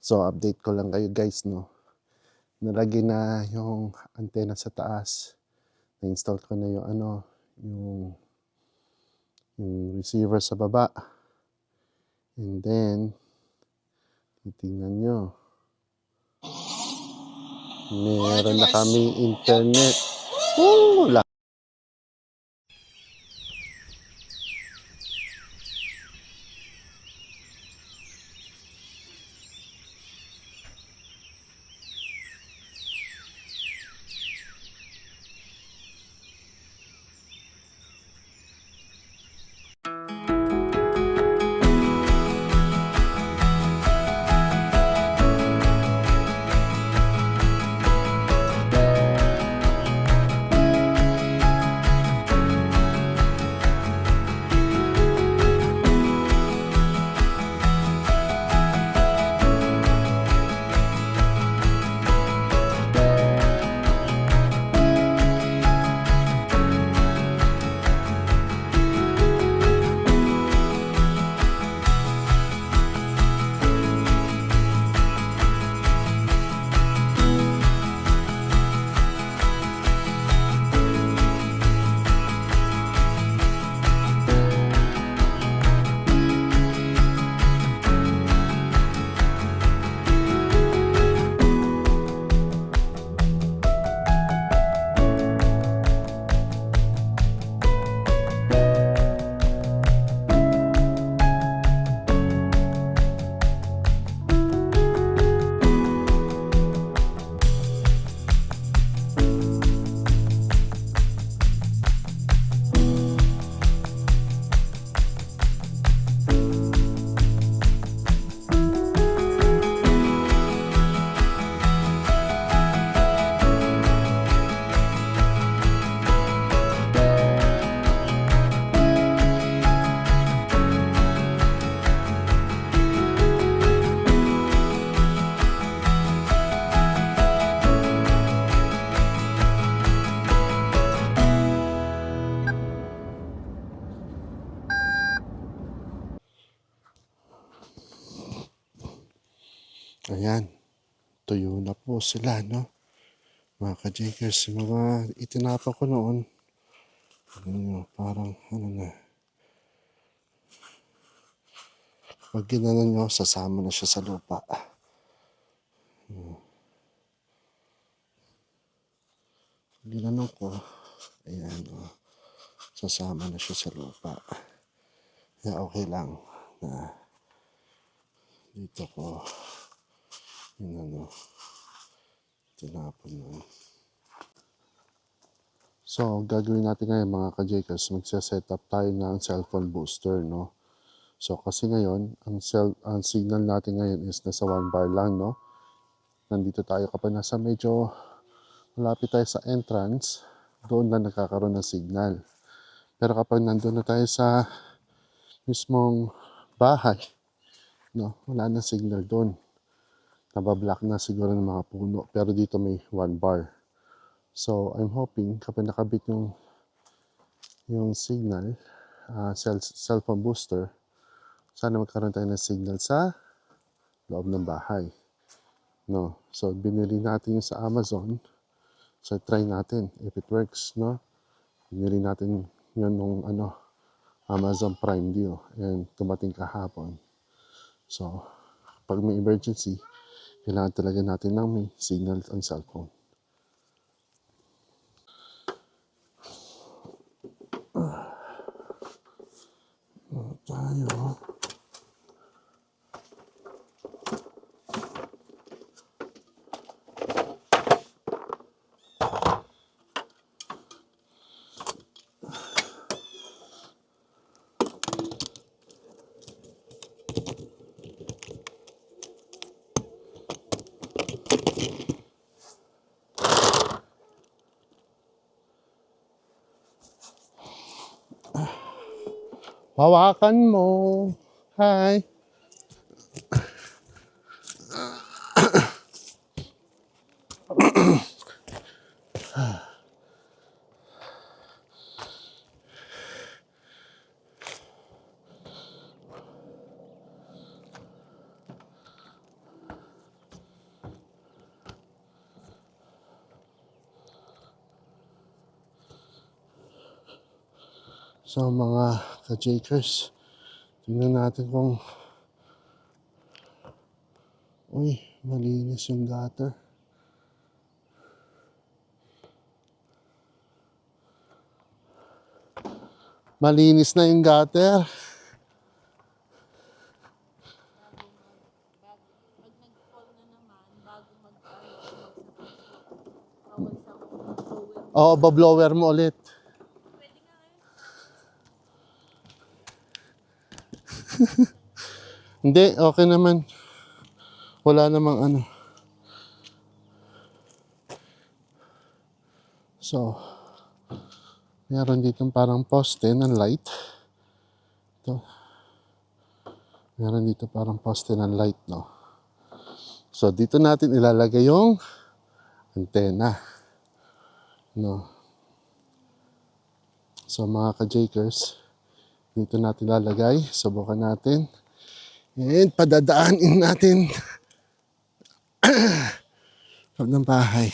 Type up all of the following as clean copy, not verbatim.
So, update ko lang kayo guys, no. Nalagay na yung antena sa taas. Na-install ko na yung yung receiver sa baba. And then, titingnan nyo. Meron na kaming internet. Woo! Ayan, tuyo na po sila, no? Mga ka-Jakers, mga itinapa ko noon, parang na, pag ginanon nyo, sasama na siya sa lupa. Pag ginanon ko, ayan, sasama na siya sa lupa. Kaya okay lang na dito ko tinapon na. So, gagawin natin ngayon mga ka-Jakers, magsa-set up tayo ng cellphone booster, no? So, kasi ngayon, ang signal natin ngayon is nasa 1 bar lang, no? Nandito tayo kapag nasa medyo malapit tayo sa entrance, doon na nagkakaroon ng signal. Pero kapag nandun na tayo sa mismong bahay, no, wala na signal doon. Nabablock na siguro ng mga puno. Pero dito may 1 bar. So, I'm hoping kapag nakabit yung signal, cellphone booster, sana magkaroon tayo ng signal sa loob ng bahay. No? So, binili natin yung sa Amazon. So, try natin if it works, no? Binili natin yun nung Amazon Prime deal and tumating kahapon. So, pag may emergency, kailangan talaga natin ng may signal ang cellphone. Tayo. Hawakan mo. Hi. So mga ka-Jakers, tingnan natin kung uy, malinis yung gutter. Malinis na yung gutter. Oo, bablower mo ulit. Hindi, okay naman. Wala namang ano. So, meron dito parang poste ng light. Ito. Meron dito parang poste ng light, no? So, dito natin ilalagay yung antena. No? So, mga ka-Jakers, dito natin ilalagay. Subukan natin. And padadaanin natin loob ng bahay.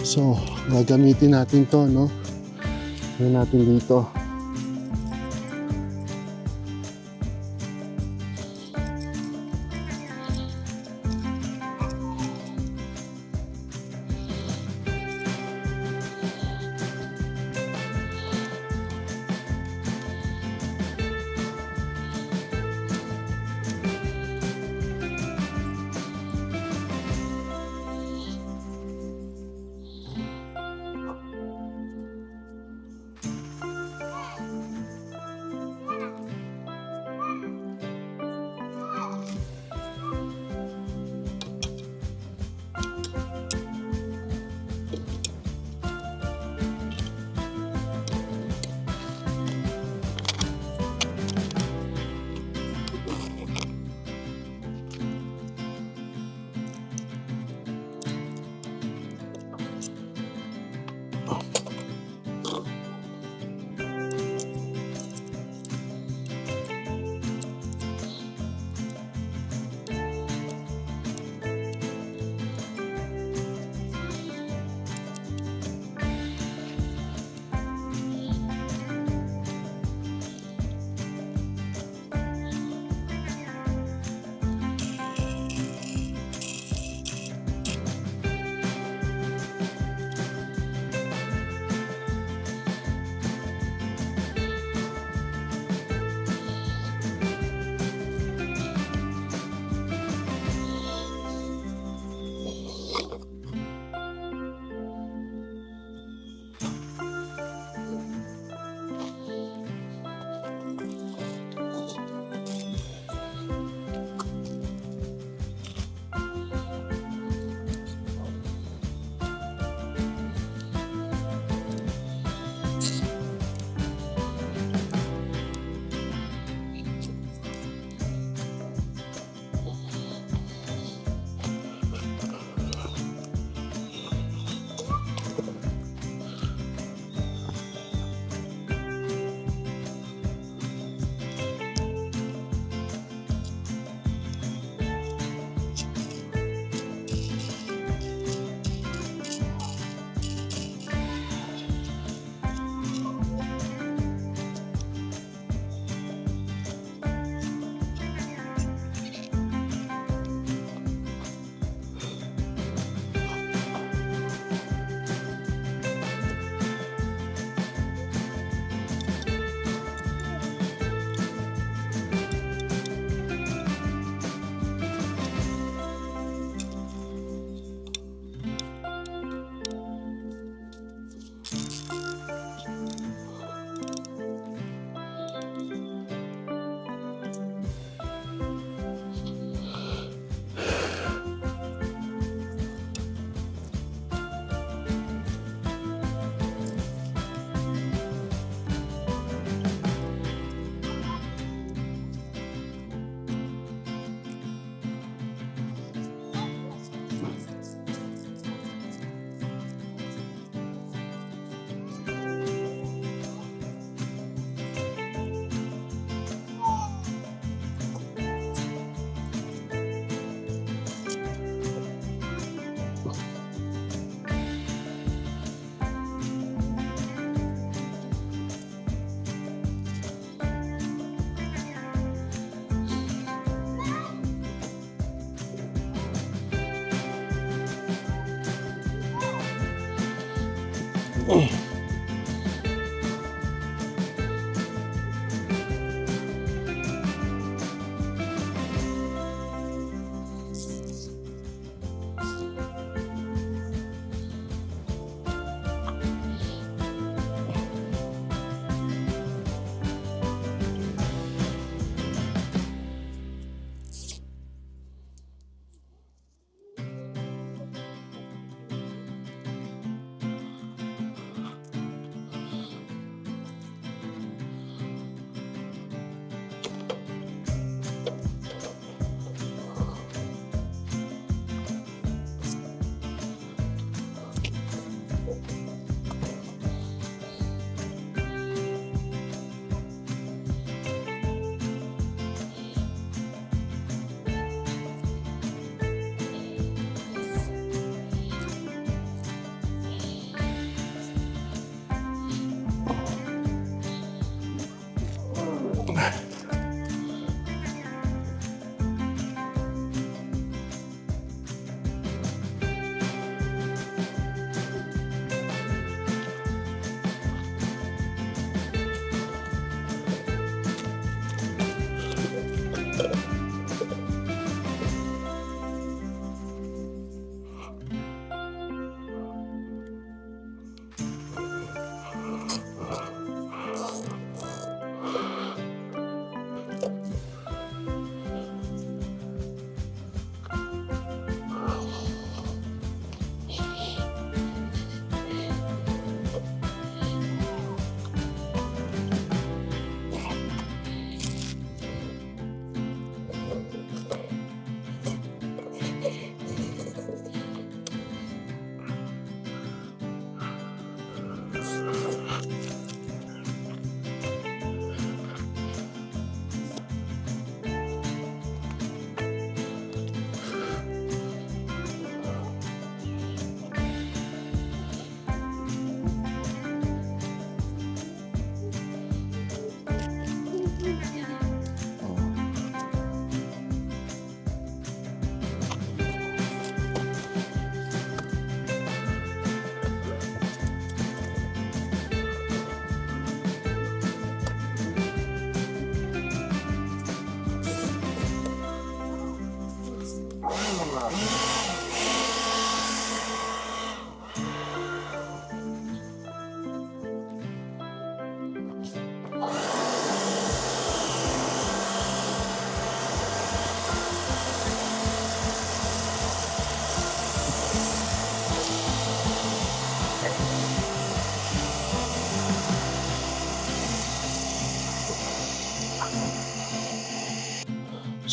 So, gagamitin natin to, no? Gagamitin natin dito.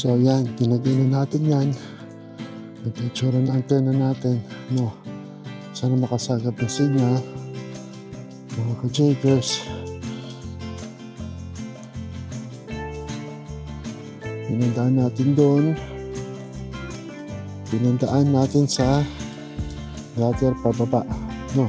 So yan, tinagay na natin yan. Nag-itsura na antena natin. No, sana makasagap na signal. Mga ka-Jakers. Pinandaan natin doon. Pinandaan natin sa gutter pababa. No.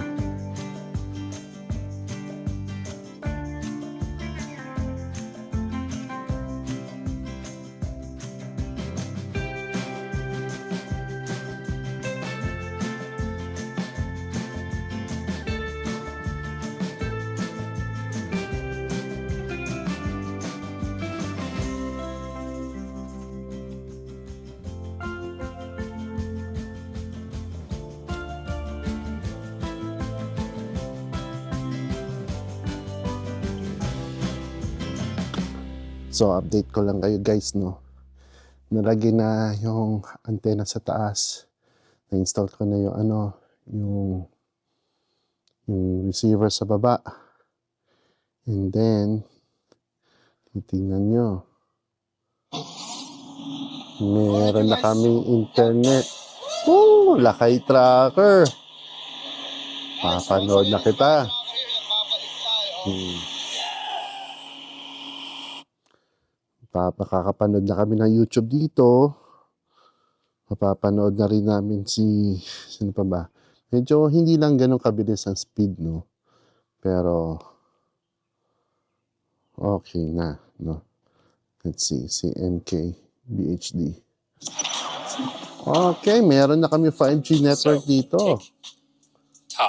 So, update ko lang kayo guys, no. Nalagay na yung antena sa taas. Na-install ko na yung yung receiver sa baba. And then, titingnan nyo. Meron na kaming internet. Woo! Lakay tracker. Papanood na kita. Makakapanood na kami ng YouTube dito. Mapapanood na rin namin sino pa ba? Medyo hindi lang ganun kabilis ang speed, no? Pero, okay na, no? Let's see, si MK BHD. Okay, meron na kami 5G network dito.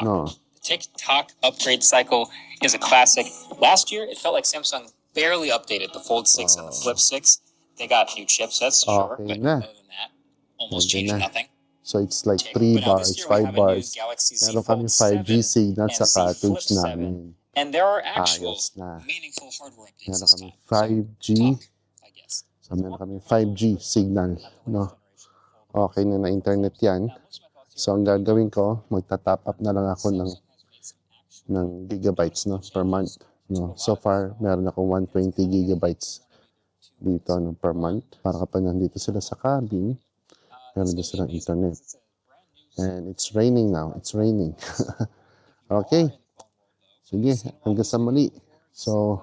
No. TikTok upgrade cycle is a classic. Last year, it felt like Samsung barely updated the Fold 6 and the Flip 6. They got new chipsets, sure, Okay but na. other than that, almost Pwede changed na. nothing. So it's like 3 But now this bars, year, we 5 have a new bars. Galaxy Z Meron kami Fold 5G 7 signal and sa Z Flip cottage 7. namin. And there are actual Ayos na. meaningful hardware updates Meron this kami time. So, 5G. talk, I guess. So meron kami 5G signal. No? Okay na internet yan. So ang gagawin ko, magta-top up na lang ako ng gigabytes, no, per month. No? So far, meron ako 120 gigabytes dito, no, per month. Para kapag nandito sila sa cabin, meron din silang internet. And it's raining now. It's raining. Okay. Sige, hanggang sa muli. So,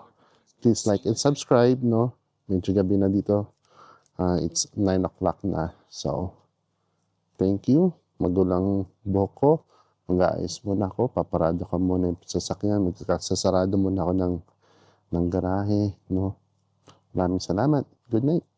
please like and subscribe, no? Medyo gabi na dito. It's 9 o'clock na. So, thank you. Magulang buhok ko. Mag-aayos muna ako. Paparado ka muna yung sasakyan. Magkakasasarado muna ako ng garahe, no? Maraming salamat. Good night.